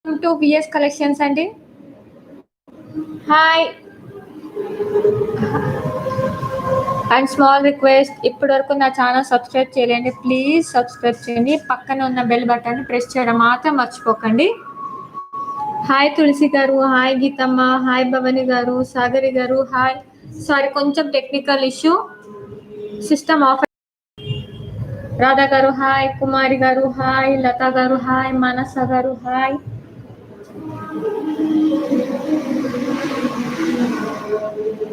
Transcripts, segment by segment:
Welcome to VS collections అండి. Hi and small request, ఇప్పటి వరకు నా ఛానల్ సబ్స్క్రైబ్ చేయండి. ప్లీజ్ సబ్స్క్రైబ్ చేయండి. పక్కన ఉన్న బెల్ బటన్ ప్రెస్ చేయడం మాత్రం మర్చిపోకండి. హాయ్ తులసి గారు, హాయ్ గీతమ్మ, హాయ్ భవని గారు, సాగరి గారు, హాయ్. సారీ, కొంచెం technical issue, system of. Radha గారు హాయ్, కుమారి గారు హాయ్, లతా గారు హాయ్, మానస గారు హాయ్.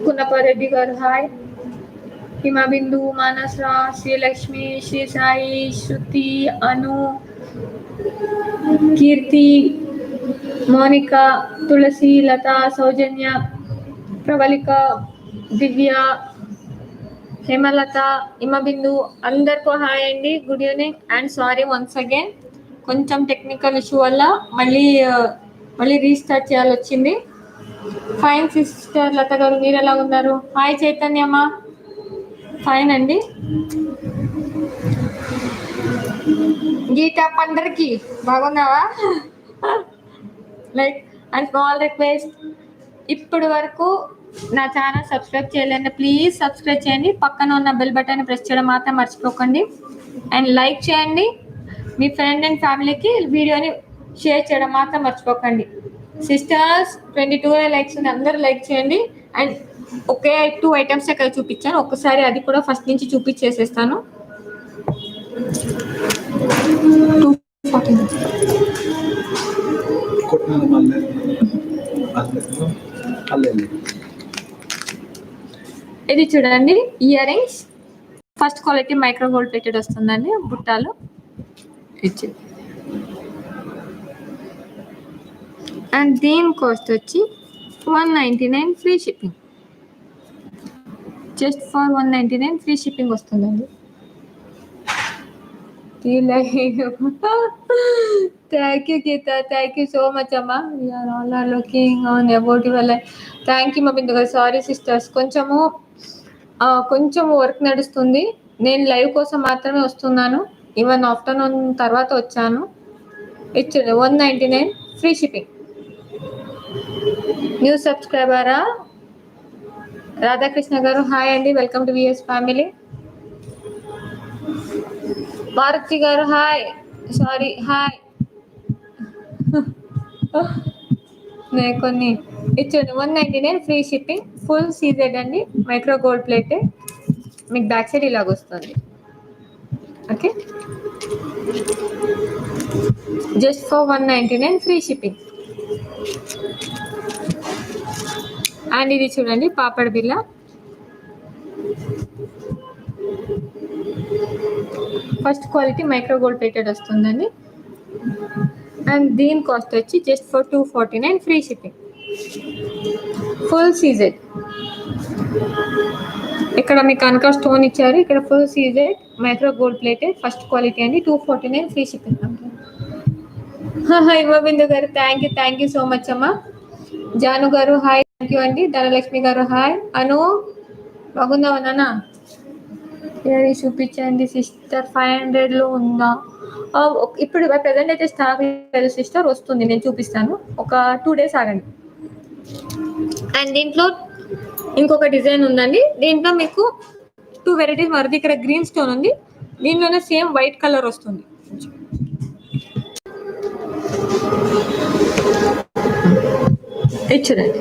కున్నపారెడ్డి గారు హాయ్. హిమబిందు, మానస, శ్రీలక్ష్మి, శ్రీ సాయి, శృతి, అను, కీర్తి, మోనిక, తులసి, లత, సౌజన్య, ప్రవళిక, దివ్య, హేమలత, హిమబిందు, అందరికీ హాయ్ అండి. Good evening and sorry once again, కొంచెం టెక్నికల్ ఇష్యూ వల్ల మళ్ళీ రీస్టార్ట్ చేయాలి వచ్చింది. ఫైన్ సిస్టర్ లత గారు, మీరు ఎలా ఉన్నారు? హాయ్ చైతన్యమ్మ, ఫైన్ అండి. గీత పండరికి బాగున్నావా? లైక్ అండ్ స్మాల్ రిక్వెస్ట్, ఇప్పటి వరకు నా ఛానల్ సబ్స్క్రైబ్ చేయలేండి, ప్లీజ్ సబ్స్క్రైబ్ చేయండి. పక్కన ఉన్న బెల్ బటన్ ప్రెస్ చేయడం మాత్రం మర్చిపోకండి. అండ్ లైక్ చేయండి. మీ ఫ్రెండ్ అండ్ ఫ్యామిలీకి వీడియోని షేర్ చేయడం మాత్రం మర్చిపోకండి. సిస్టర్స్ 22 లైక్స్ ఉంది, అందరూ లైక్ చేయండి. అండ్ ఒకే 2 ఐటమ్స్ ఇక్కడ చూపించాను, ఒక్కసారి అది కూడా ఫస్ట్ నుంచి చూపించేసేస్తాను. ఇది చూడండి, earrings, first quality micro gold plated వస్తుందండి, బుట్టాలు ఇచ్చి. అండ్ దీని కాస్ట్ వచ్చి 199 free shipping. Just for 199 free shipping వస్తుందండి. Thank you Geeta, thank you so much అమ్మా. We are all are looking on about your life. Thank you మబిందు గారు. Sorry sisters, కొంచెం వర్క్ నడుస్తుంది. నేను లైవ్ కోసం మాత్రమే వస్తున్నాను. ఈవెన్ ఆఫ్టర్నూన్ తర్వాత వచ్చాను. ఇచ్చింది 199 ఫ్రీ షిప్పింగ్. న్యూ సబ్స్క్రైబరా రాధాకృష్ణ గారు హాయ్ అండి, welcome to VS family. Maruti గారు హాయ్, సారీ హాయ్. కొన్ని ఇచ్చింది 199 ఫ్రీ షిప్పింగ్, ఫుల్ సీజెడ్ అండి, మైక్రో గోల్డ్ ప్లేట్. మీకు బ్యాక్ సైడ్ ఇలాగ వస్తుంది. Okay, just for 199 free shipping. And ఇది చూడండి, పాపడ్ బిల్ల, first quality micro gold plated వస్తుందండి. అండ్ దీని కాస్ట్ వచ్చి just for 249 free shipping, full CZ. ఇక్కడ మీకు కనక స్టోన్ ఇచ్చారు, ఇక్కడ full CZ micro gold plated first quality అండి, 249 ఫ్రీ షిప్పింగ్. హిమబిందు గారు థ్యాంక్ యూ సో మచ్ అమ్మా. జాను గారు హాయ్, థ్యాంక్ యూ అండి. ధనలక్ష్మి గారు హాయ్. అను బాగున్నావా నాన్న? చూపించండి సిస్టర్, 500లో ఉందా? ఇప్పుడు ప్రజెంట్ అయితే స్టాక్ లేదు సిస్టర్, వస్తుంది, నేను చూపిస్తాను, ఒక 2 days ఆగండి. అండ్ దీంట్లో ఇంకొక డిజైన్ ఉందండి. దీంట్లో మీకు 2 వెరైటీస్ మరిది. ఇక్కడ గ్రీన్ స్టోన్ ఉంది, దీనిలోనే సేమ్ వైట్ కలర్ వస్తుంది. చూడండి,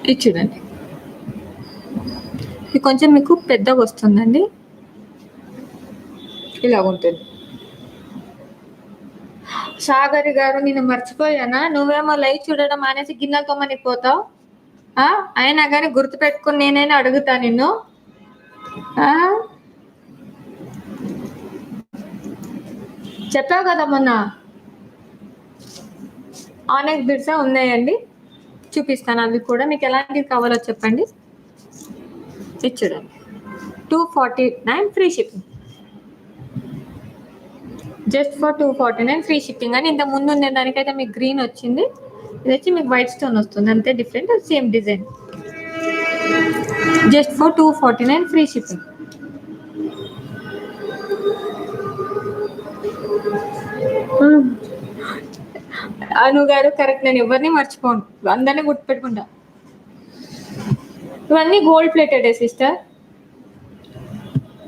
ఇది చూడండి, ఇది కొంచెం మీకు పెద్దగా వస్తుందండి, ఇలా ఉంటుంది. సాగరి గారు, నేను మర్చిపోయానా? నువ్వేమో లైవ్ చూడడం మానేసి గిన్నెలతో మనకి పోతావు. అయినా కానీ గుర్తు పెట్టుకుని నేనైనా అడుగుతా నిన్ను. చెప్పావు కదా మొన్న, ఆనెక్స్ బిడ్స్ ఉన్నాయండి, చూపిస్తాను. అవి కూడా మీకు ఎలాంటివి కావాలో చెప్పండి. చూడండి, 249 free shipping, just for 249 free shipping. అని ఇంత ముందు ఉండే దానికైతే మీకు గ్రీన్ వచ్చింది, ఇది వచ్చి మీకు వైట్ స్టోన్ వస్తుంది, అంతే different, same design. Just for 249 free shipping. Anu గారు కరెక్ట్, నేను ఎవరిని మర్చిపోను, అందరినీ గుర్తుపెట్టుకుంటా. ఇవన్నీ గోల్డ్ ప్లేటెడ్ సిస్టర్.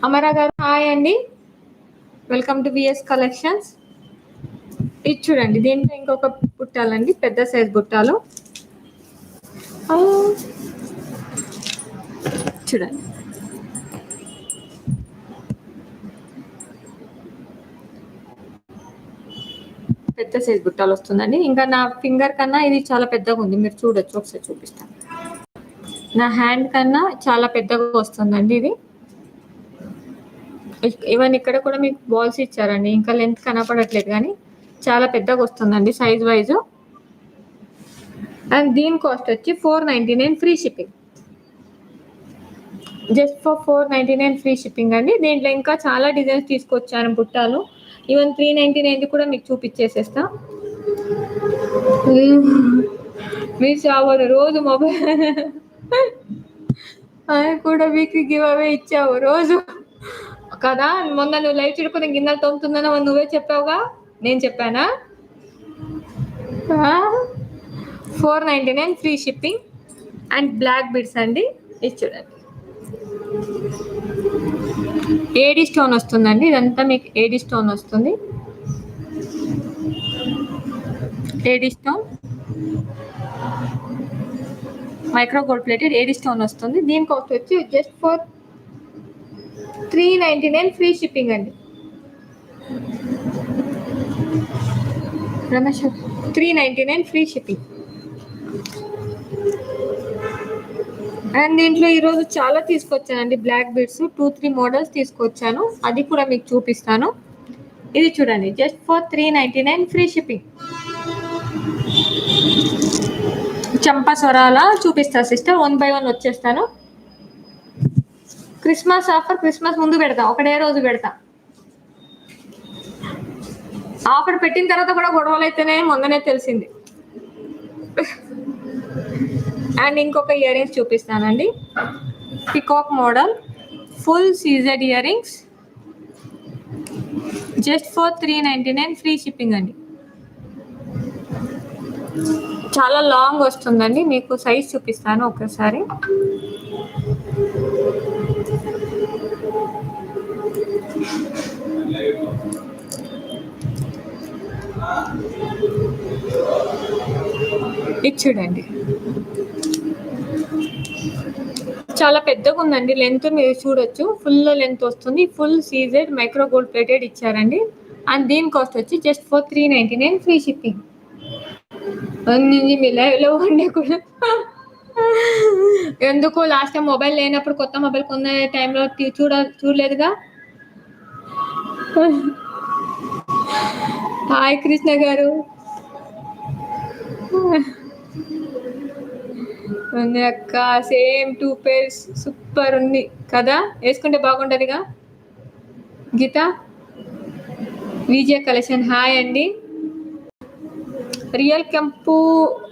అమరా గారు హాయ్ అండి, వెల్కమ్ టు విఎస్ కలెక్షన్స్. ఇది చూడండి, దీంట్లో ఇంకొక బుట్టాలండి, పెద్ద సైజ్ బుట్టాలు చూడండి. పెద్ద సైజ్ బుట్టాలు వస్తుందండి. ఇంకా నా ఫింగర్ కన్నా ఇది చాలా పెద్దగా ఉంది, మీరు చూడొచ్చు, ఒకసారి చూపిస్తాను. నా హ్యాండ్ కన్నా చాలా పెద్దగా వస్తుందండి ఇది. ఈవెన్ ఇక్కడ కూడా మీకు బాల్స్ ఇచ్చారండి, ఇంకా లెంత్ కనపడట్లేదు కానీ చాలా పెద్దగా వస్తుందండి సైజ్ వైజు. అండ్ దీని కాస్ట్ వచ్చి 499 free shipping. Just for 499 free shipping అండి. దీంట్లో ఇంకా చాలా డిజైన్స్ తీసుకొచ్చాను బుట్టాలు, ఈవెన్ 399 కూడా మీకు చూపించేసేస్తా. మీరు చావదు రోజు మొబైల్ అది కూడా వీక్లీ గివ్ అవే ఇచ్చావు రోజు కదా. మొన్న నువ్వు లైవ్ చూడుకుని గిన్నెలు తోముతుందని నువ్వే చెప్పావుగా, నేను చెప్పానా? 499 free shipping. And black beads అండి, ఇది చూడండి, ఏడి స్టోన్ వస్తుందండి, ఇదంతా మీకు ఏడి స్టోన్ వస్తుంది. AD stone micro gold plated AD stone వస్తుంది. దీని కాస్ట్ వచ్చి జస్ట్ ఫర్ 399 ఫ్రీ షిప్పింగ్ అండి. Ramesh 399 free shipping. అండ్ దీంట్లో ఈరోజు చాలా తీసుకొచ్చానండి బ్లాక్ బీడ్స్, 2-3 మోడల్స్ తీసుకొచ్చాను, అది కూడా మీకు చూపిస్తాను. ఇది చూడండి, జస్ట్ ఫర్ 399 ఫ్రీ షిప్పింగ్. చంపా స్వరాల చూపిస్తా సిస్టర్, 1 by 1 వచ్చేస్తాను. క్రిస్మస్ ఆఫర్, క్రిస్మస్ ముందు పెడతా, ఒకటే రోజు పెడతా. ఆఫర్ పెట్టిన తర్వాత కూడా గొడవలు అయితేనే మొన్ననే తెలిసింది. అండ్ ఇంకొక ఇయర్ రింగ్స్ చూపిస్తానండి, peacock model full CZ ear rings, just for 399 free shipping అండి. చాలా లాంగ్ వస్తుందండి, మీకు సైజ్ చూపిస్తాను ఒకసారి. ఇది చూడండి, చాలా పెద్దగా ఉందండి లెంత్, మీరు చూడొచ్చు, ఫుల్ లెంత్ వస్తుంది, full CZ micro gold plated ఇచ్చారండి. అండ్ దీని కాస్ట్ వచ్చి జస్ట్ ఫర్ 399 ఫ్రీ షిప్పింగ్. మీ లైవ్లో ఉండే కూడా ఎందుకు లాస్ట్ టైం మొబైల్ లేనప్పుడు కొత్త మొబైల్ కొన్న టైంలో చూడలేదుగా. హాయ్ కృష్ణ గారు, ఉంది అక్క, సేమ్ 2 pairs సూపర్ ఉంది కదా, వేసుకుంటే బాగుంటుందిగా. గీత విజయ కలెక్షన్ హాయ్ అండి. రియల్ కెంపు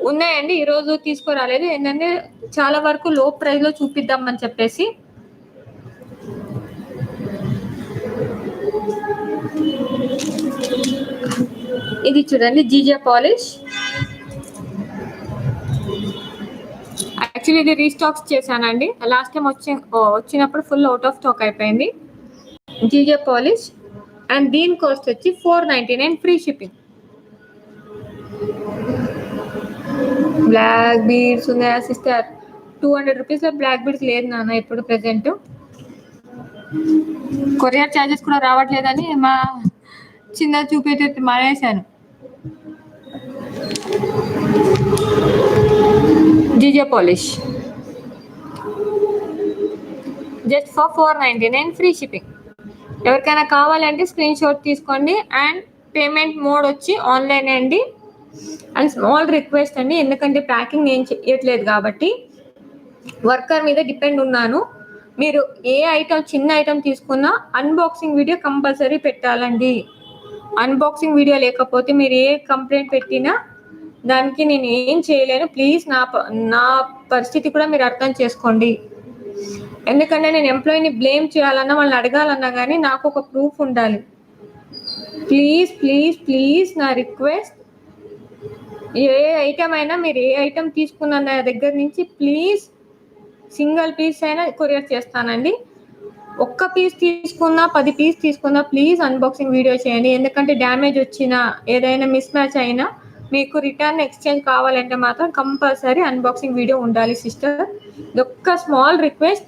ఉన్నాయండి, ఈరోజు తీసుకురాలేదు, ఏంటంటే చాలా వరకు లో ప్రైస్లో చూపిద్దామని చెప్పేసి. ఇది చూడండి, జీజే పాలిష్, యాక్చువల్లీ ఇది రీస్టాక్స్ చేశానండి, లాస్ట్ టైం వచ్చినప్పుడు ఫుల్ అవుట్ ఆఫ్ స్టాక్ అయిపోయింది. GJ polish. అండ్ దీని కాస్ట్ వచ్చి 499 ఫ్రీ షిప్పింగ్. బ్లాక్ బీడ్స్ ఉన్నాయా సిస్టర్? 200 రూపీస్లో బ్లాక్ బీడ్స్ లేదు నాన్న ఇప్పుడు ప్రెసెంట్, కొరియర్ ఛార్జెస్ కూడా రావట్లేదని మా చిన్న చూపేటట్టు మానేశాను. GJ polish just for 499 free shipping. ఎవరికైనా కావాలంటే స్క్రీన్ షాట్ తీసుకోండి. అండ్ పేమెంట్ మోడ్ వచ్చి ఆన్లైన్ అండి. అండ్ స్మాల్ రిక్వెస్ట్ అండి, ఎందుకంటే ప్యాకింగ్ నేను చేయట్లేదు కాబట్టి వర్కర్ మీద డిపెండ్ ఉన్నాను. మీరు ఏ ఐటమ్, చిన్న ఐటమ్ తీసుకున్నా అన్బాక్సింగ్ వీడియో కంపల్సరీ పెట్టాలండి. అన్బాక్సింగ్ వీడియో లేకపోతే మీరు ఏ కంప్లైంట్ పెట్టినా దానికి నేను ఏం చేయలేను. ప్లీజ్ నా పరిస్థితి కూడా మీరు అర్థం చేసుకోండి. ఎందుకంటే నేను ఎంప్లాయీని బ్లేమ్ చేయాలన్నా, వాళ్ళని అడగాలన్నా కానీ నాకు ఒక ప్రూఫ్ ఉండాలి. ప్లీజ్ ప్లీజ్ ప్లీజ్ నా రిక్వెస్ట్, ఏ ఐటమ్ అయినా మీరు ఏ ఐటమ్ తీసుకున్న నా దగ్గర నుంచి ప్లీజ్ సింగిల్ పీస్ అయినా కొరియర్ చేస్తానండి. ఒక్క పీస్ తీసుకున్నా 10 పీస్ తీసుకున్నా ప్లీజ్ అన్బాక్సింగ్ వీడియో చేయండి. ఎందుకంటే డ్యామేజ్ వచ్చినా ఏదైనా మిస్ మ్యాచ్ అయినా మీకు రిటర్న్ ఎక్స్చేంజ్ కావాలంటే మాత్రం కంపల్సరీ అన్బాక్సింగ్ వీడియో ఉండాలి సిస్టర్. ఇదొక్క స్మాల్ రిక్వెస్ట్,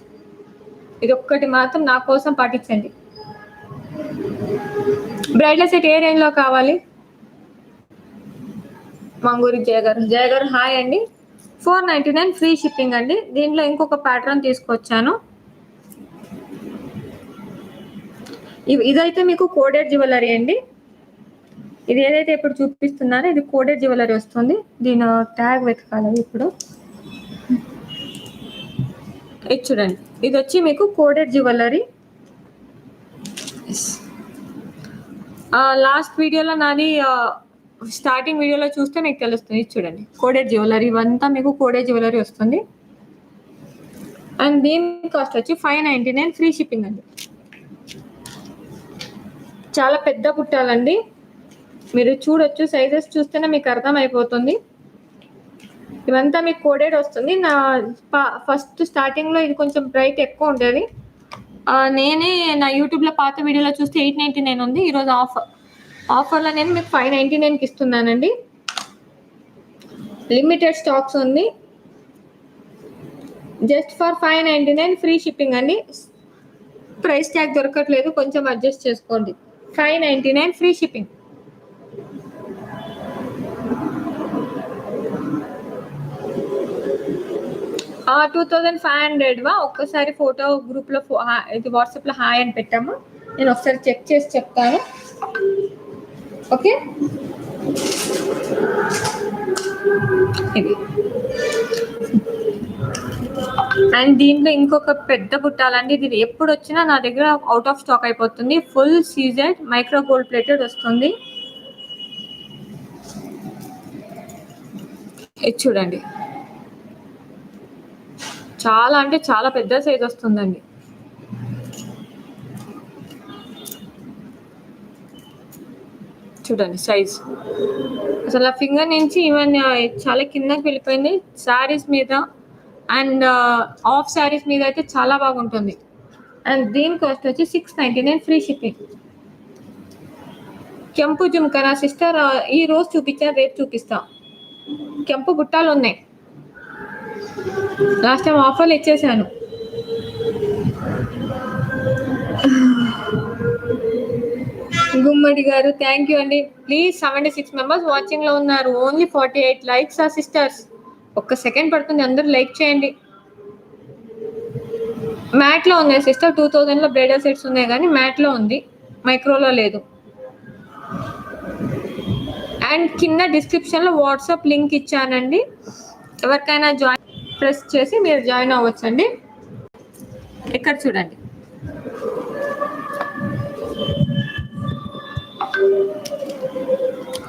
ఇదొక్కటి మాత్రం నా కోసం పాటించండి. బ్రైడల్ సెట్ ఏ రేంజ్లో కావాలి? మంగూరి జయ గారు హాయ్ అండి. 499 ఫ్రీ షిప్పింగ్ అండి. దీంట్లో ఇంకొక ప్యాటర్న్ తీసుకొచ్చాను. ఇదైతే మీకు కోడెడ్ జ్యువెలరీ అండి. ఇది ఏదైతే ఇప్పుడు చూపిస్తున్నారో ఇది కోడెడ్ జ్యువెలరీ వస్తుంది. దీని ట్యాగ్ వెతకాలి ఇప్పుడు. ఇది చూడండి, ఇది వచ్చి మీకు కోడెడ్ జ్యువెలరీ. లాస్ట్ వీడియోలో నాది స్టార్టింగ్ వీడియోలో చూస్తే మీకు తెలుస్తుంది. చూడండి, కోడెడ్ జ్యువెలరీ, ఇవంతా మీకు కోడెడ్ జ్యువెలరీ వస్తుంది. అండ్ దీని కాస్ట్ వచ్చి 599 ఫ్రీ షిప్పింగ్ అండి. చాలా పెద్ద బుట్టాలండి, మీరు చూడొచ్చు, సైజెస్ చూస్తేనే మీకు అర్థమైపోతుంది. ఇవంతా మీకు కోడెడ్ వస్తుంది. నా ఫస్ట్ స్టార్టింగ్లో ఇది కొంచెం బ్రైట్ ఎక్కువ ఉండేది. నేనే నా యూట్యూబ్లో పాత వీడియోలో చూస్తే 899 ఉంది. ఈరోజు ఆఫర్లో నేను మీకు 599కి ఇస్తున్నానండి. లిమిటెడ్ స్టాక్స్ ఉంది. జస్ట్ ఫర్ 599 ఫ్రీ షిప్పింగ్ అండి. ప్రైస్ ట్యాగ్ దొరకట్లేదు, కొంచెం అడ్జస్ట్ చేసుకోండి. 599 ఫ్రీ షిప్పింగ్. ఆ 2500 ఒక్కసారి ఫోటో గ్రూప్లో ఇది వాట్సాప్లో హాయ్ అని పెట్టాము. నేను ఒకసారి చెక్ చేసి చెప్తాను. ఓకే, ఇది. అండ్ దీంట్లో ఇంకొక పెద్ద బుట్టాలండి. ఇది ఎప్పుడు వచ్చినా నా దగ్గర అవుట్ ఆఫ్ స్టాక్ అయిపోతుంది. Full CZ micro gold plated వస్తుంది. ఇది చూడండి, చాలా అంటే చాలా పెద్ద సైజ్ వస్తుందండి. చూడండి సైజ్, అసలు ఆ ఫింగర్ నుంచి ఈవెన్ చాలా కిందకి వెళ్ళిపోయింది. శారీస్ మీద అండ్ ఆఫ్ శారీస్ మీద అయితే చాలా బాగుంటుంది. అండ్ దీని కాస్ట్ వచ్చి 699 ఫ్రీ షిప్పింగ్. కెంపు జుమ్కా నా సిస్టర్ ఈ రోజు చూపించా, రేపు చూపిస్తా. కెంపు బుట్టాలు ఉన్నాయి, లాస్ట్ టైం ఆఫర్లు ఇచ్చేసాను. గుమ్మడి గారు థ్యాంక్ యూ అండి. ప్లీజ్ 76 మెంబర్స్ వాచింగ్లో ఉన్నారు. ఓన్లీ 48 లైక్స్ ఆ సిస్టర్స్. ఒక్క సెకండ్ పడుతుంది, అందరూ లైక్ చేయండి. మ్యాట్లో ఉన్నాయి సిస్టర్, 2000లో బ్రైడల్ సెట్స్ ఉన్నాయి కానీ మ్యాట్లో ఉంది, మైక్రోలో లేదు. అండ్ కింద డిస్క్రిప్షన్లో వాట్సాప్ లింక్ ఇచ్చానండి, ఎవరికైనా జాయిన్ ప్రెస్ చేసి మీరు జాయిన్ అవ్వచ్చండి. ఇక్కడ చూడండి,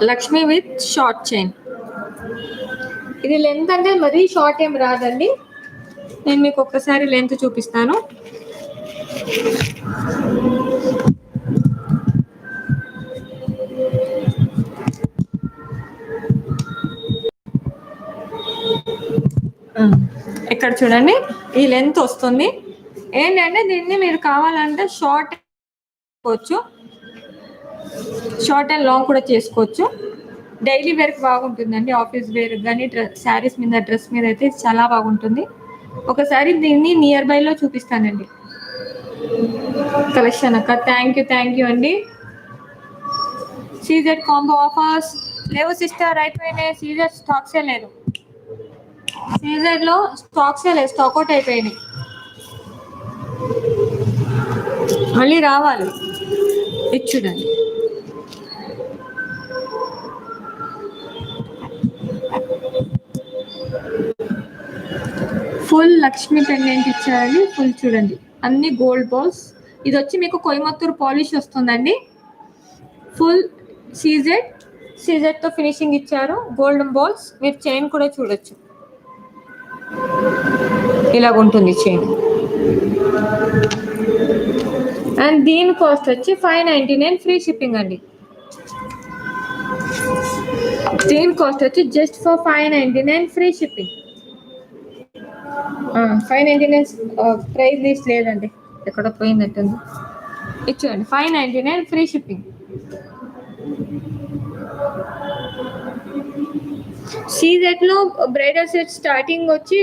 లక్ష్మి విత్ షార్ట్ చైన్. ఇది లెంత్ అంటే మరీ షార్ట్ ఏం రాదండి. నేను మీకు ఒక్కసారి లెంత్ చూపిస్తాను. ఇక్కడ చూడండి, ఈ లెంత్ వస్తుంది. ఏంటంటే దీన్ని మీరు కావాలంటే షార్ట్ చేసుకోవచ్చు, షార్ట్ అండ్ లాంగ్ కూడా చేసుకోవచ్చు. డైలీ వేర్కి బాగుంటుందండి, ఆఫీస్ వేర్ కానీ శారీస్ మీద, డ్రెస్ మీద అయితే చాలా బాగుంటుంది. ఒకసారి దీన్ని నియర్ బైలో చూపిస్తానండి. కలెక్షన్ అక్క థ్యాంక్ యూ అండి. సీజెడ్ కాంబో ఆఫర్స్ లేవు సిస్టర్, అయిపోయినాయి. సీజెడ్ స్టాక్సే లేదు, సీజెడ్లో స్టాక్సే లేదు, స్టాక్ అవుట్ అయిపోయినాయి, మళ్ళీ రావాలి. ఇది చూడండి, ఫుల్ లక్ష్మీ పెండెంట్ ఇచ్చారండి. ఫుల్ చూడండి, అన్ని గోల్డ్ బాల్స్. ఇది వచ్చి మీకు కోయంబత్తూర్ పాలిష్ వస్తుందండి. ఫుల్ సీజెడ్తో ఫినిషింగ్ ఇచ్చారు, గోల్డెన్ బాల్స్. మీరు చైన్ కూడా చూడొచ్చు, ఇలాగ ఉంటుంది చైన్. అండ్ దీని కాస్ట్ వచ్చి 599 ఫ్రీ షిప్పింగ్ అండి. దీని కాస్ట్ వచ్చి just for 599 free shipping. 599 price list లేదండి, ఎక్కడ పోయిందంటుంది. ఇచ్చేయండి 599 ఫ్రీ షిప్పింగ్. సీజెట్ లో బ్రైడల్ సెట్ స్టార్టింగ్ వచ్చి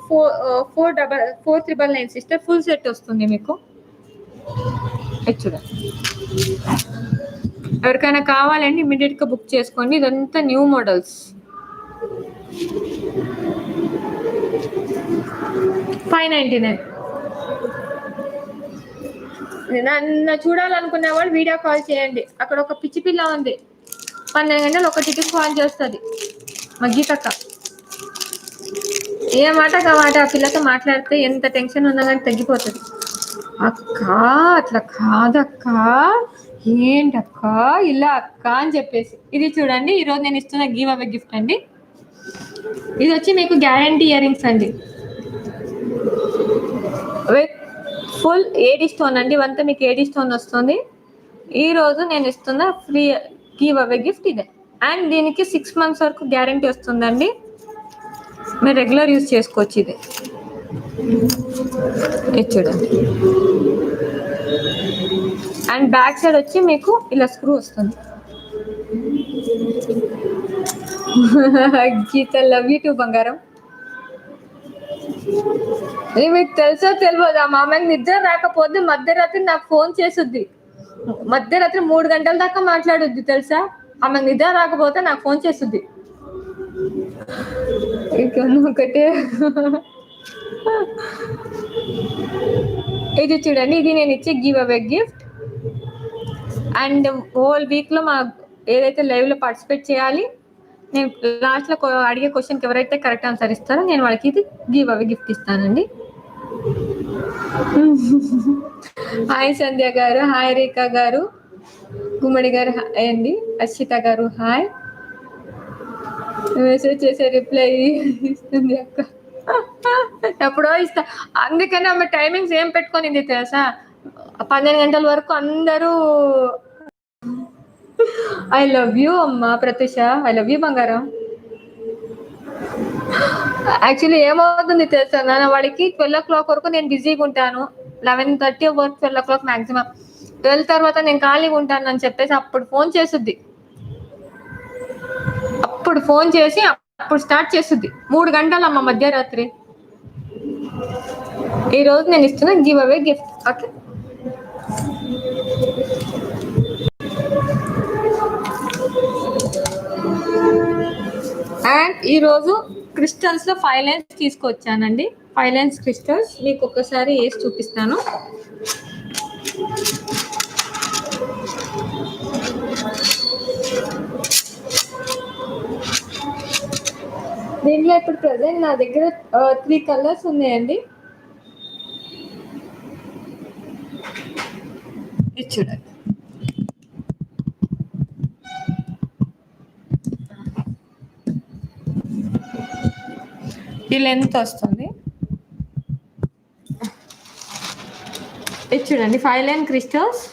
4,999 సిస్టర్. ఫుల్ సెట్ వస్తుంది మీకు. చూడండి, ఎవరికైనా కావాలండి ఇమీడియట్ గా బుక్ చేసుకోండి. ఇదంతా న్యూ మోడల్స్. 599. నన్ను చూడాలనుకునే వాళ్ళు వీడియో కాల్ చేయండి. అక్కడ ఒక పిచ్చి పిల్ల ఉంది, 12 గంటలు ఒక టికెట్ కాల్ చేస్తుంది మా గీతక్క. ఏ మాట మాట ఆ పిల్లతో మాట్లాడితే ఎంత టెన్షన్ ఉన్నా కానీ తగ్గిపోతుంది. అక్క అట్లా కాదక్క, ఏంటక్క ఇలా అక్క అని చెప్పేసి. ఇది చూడండి, ఈరోజు నేను ఇస్తున్న గివ్ అవే గిఫ్ట్ అండి. ఇది వచ్చి మీకు గ్యారంటీ ఇయర్ రింగ్స్ అండి, విత్ ఫుల్ ఏడీ స్టోన్ అండి. ఇవంతా మీకు ఏడీ స్టోన్ వస్తుంది. ఈరోజు నేను ఇస్తున్న ఫ్రీ గివ్ అవే గిఫ్ట్ ఇదే. అండ్ దీనికి 6 months వరకు గ్యారంటీ వస్తుందండి, మీరు రెగ్యులర్ యూజ్ చేసుకోవచ్చు. ఇది చూడండి. అండ్ బ్యాక్ సైడ్ వచ్చి మీకు ఇలా స్క్రూ వస్తుంది. గీత లవ్ యూ టూ బంగారం. మీకు తెలుసో తెలియదు, ఆ మామయ్య నిద్ర రాకపోతే మధ్యరాత్రి నాకు ఫోన్ చేసుద్ది. మధ్యరాత్రి 3 గంటల దాకా మాట్లాడుద్ది తెలుసా. ఆమె నిద్ర రాకపోతే నాకు ఫోన్ చేస్తుంది. ఒకటే ఇది చూడండి, ఇది నేను ఇచ్చే give away gift. And whole week లో మా ఏదైతే లైవ్ లో పార్టిసిపేట్ చేయాలి, నేను లాస్ట్ లో అడిగే క్వశ్చన్కి ఎవరైతే కరెక్ట్ ఆన్సర్ ఇస్తారో నేను వాళ్ళకి ఇది గివ్ అవే గిఫ్ట్ ఇస్తానండి. హాయ్ సంధ్య గారు, హాయ్ రేఖా గారు, గుమ్మడి గారు హాయ్ అండి, అర్షిత గారు హాయ్. మెసేజ్ చేసే రిప్లై ఇస్తుంది అక్క, ఎప్పుడో ఇస్తా. అందుకని ఆమె టైమింగ్స్ ఏం పెట్టుకునింది తెలుసా, 12 గంటల వరకు అందరూ ఐ లవ్ యూ అమ్మా ప్రత్యూష, ఐ లవ్ యూ బంగారం. యాక్చువల్లీ ఏమవుతుంది తెలుసా నాన్న, వాడికి 12 o'clock వరకు నేను బిజీగా ఉంటాను, 11:30 వరకు 12 o'clock మ్యాక్సిమం. 12 తర్వాత నేను ఖాళీగా ఉంటాను అని చెప్పేసి అప్పుడు ఫోన్ చేస్తుంది. అప్పుడు ఫోన్ చేసి అప్పుడు స్టార్ట్ చేస్తుంది. 3 గంటలు అమ్మ మధ్యరాత్రి. ఈరోజు నేను ఇస్తున్న give away gift. Okay, and ఈరోజు క్రిస్టల్స్ లో 5 లైన్స్ తీసుకొచ్చానండి. 5 లైన్స్ క్రిస్టల్స్ మీకు ఒక్కసారి వేసి చూపిస్తాను. దీంట్లో ఇప్పుడు ప్రజెంట్ నా దగ్గర 3 కలర్స్ ఉన్నాయండి. ఇది చూడండి, ఈ లెంత్ వస్తుంది. ఇది చూడండి 5 లైన్ క్రిస్టల్స్.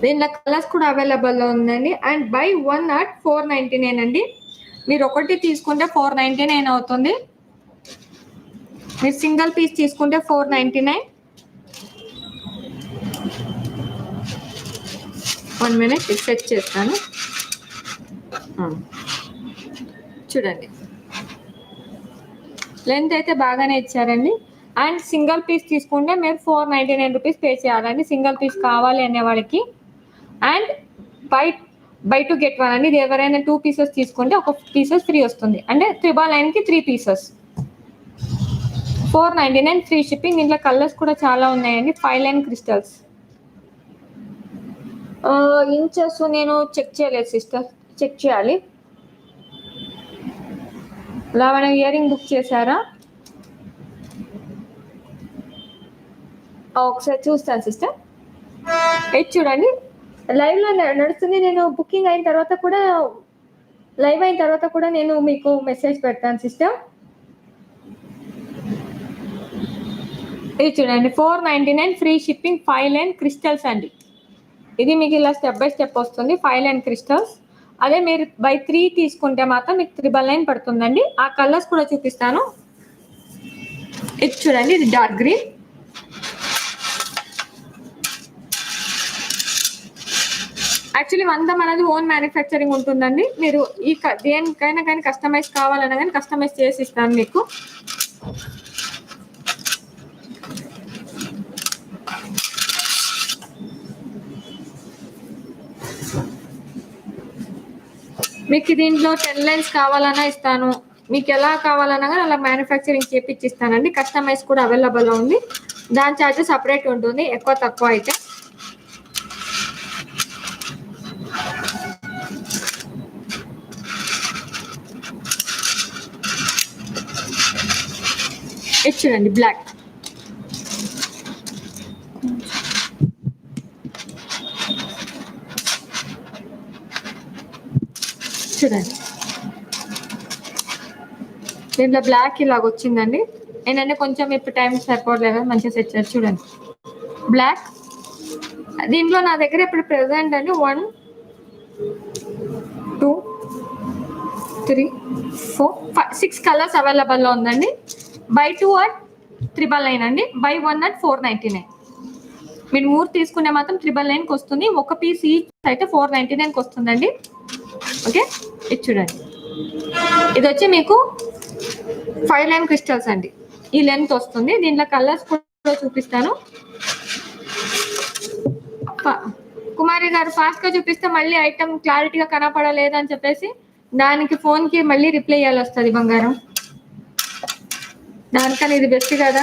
దీంట్లో కలర్స్ కూడా అవైలబుల్లో ఉందండి. అండ్ బై 1 at 499 అండి. మీరు ఒకటి తీసుకుంటే 499 అవుతుంది. మీరు సింగిల్ పీస్ తీసుకుంటే 499. 1 minute సెట్ చేస్తాను. చూడండి, లెంత్ అయితే బాగానే ఇచ్చారండి. అండ్ సింగిల్ పీస్ తీసుకుంటే మీరు 499 రూపీస్ పే చేయాలండి, సింగిల్ పీస్ కావాలి అనే వాళ్ళకి. అండ్ బై 2 get 1 అండి. ఇది ఎవరైనా 2 pieces తీసుకుంటే ఒక పీసెస్ ఫ్రీ వస్తుంది, అంటే 999కి 3 pieces, 499 ఫ్రీ షిప్పింగ్. దీంట్లో కలర్స్ కూడా చాలా ఉన్నాయండి. 5 లైన్ క్రిస్టల్స్. ఇంచెస్ నేను చెక్ చేయలేదు సిస్టర్, చెక్ చేయాలి. లావణ్య ఇయర్ రింగ్ బుక్ చేశారా? ఒకసారి చూస్తాను సిస్టర్. ఇది చూడండి, లైవ్ లో నడుస్తుంది. నేను బుకింగ్ అయిన తర్వాత కూడా, లైవ్ అయిన తర్వాత కూడా నేను మీకు మెసేజ్ పెడతాను సిస్టర్. ఇది చూడండి 499 ఫ్రీ షిప్పింగ్ 5 లైన్ క్రిస్టల్స్ అండి. ఇది మీకు ఇలా స్టెప్ బై స్టెప్ వస్తుంది 5 లైన్ క్రిస్టల్స్. అదే మీరు బై 3 తీసుకుంటే మాత్రం మీకు 999 పడుతుందండి. ఆ కలర్స్ కూడా చూపిస్తాను. ఇది చూడండి, ఇది డార్క్ గ్రీన్, యాక్చువల్లీ 100 అనేది ఓన్ మ్యానుఫ్యాక్చరింగ్ ఉంటుందండి. మీరు ఈ దేనికైనా కానీ కస్టమైజ్ కావాలన్నా కానీ కస్టమైజ్ చేసి ఇస్తాను మీకు. మీకు దీంట్లో 10 లైన్స్ కావాలన్నా ఇస్తాను, మీకు ఎలా కావాలన్నా కానీ అలా మ్యానుఫ్యాక్చరింగ్ చేపిచ్చిస్తానండి. కస్టమైజ్ కూడా అవైలబుల్లో ఉంది. దాని ఛార్జెస్ సపరేట్ ఉంటుంది, ఎక్కువ తక్కువ అయితే. ఇది చూడండి బ్లాక్, చూడండి దీంట్లో బ్లాక్ ఇలాగ వచ్చిందండి. ఏంటంటే కొంచెం ఇప్పుడు టైం సరిపోలేదు, మంచిగా సెట్ చేసి చూడండి బ్లాక్. దీంట్లో నా దగ్గర ఇప్పుడు ప్రెసెంట్ అండి 1 2 3 4 5 6 కలర్స్ అవైలబుల్లో ఉందండి. బై 2 at 999 అండి, బై 1 at 499. మీరు 3 తీసుకునే మాత్రం 999కి వస్తుంది. ఒక పీస్ ఈచ్ అయితే 499కి వస్తుందండి. ఓకే, ఇది చూడండి, ఇది వచ్చి మీకు 5 లైన్ క్రిస్టల్స్ అండి. ఈ లెంత్ వస్తుంది. దీంట్లో కలర్స్ కూడా చూపిస్తాను. కుమారి గారు ఫాస్ట్ గా చూపిస్తే మళ్ళీ ఐటమ్ క్లారిటీగా కనపడలేదని చెప్పేసి దానికి ఫోన్ కి మళ్ళీ రిప్లై ఇవ్వాలి వస్తుంది బంగారం. దానికని ఇది బెస్ట్ కదా.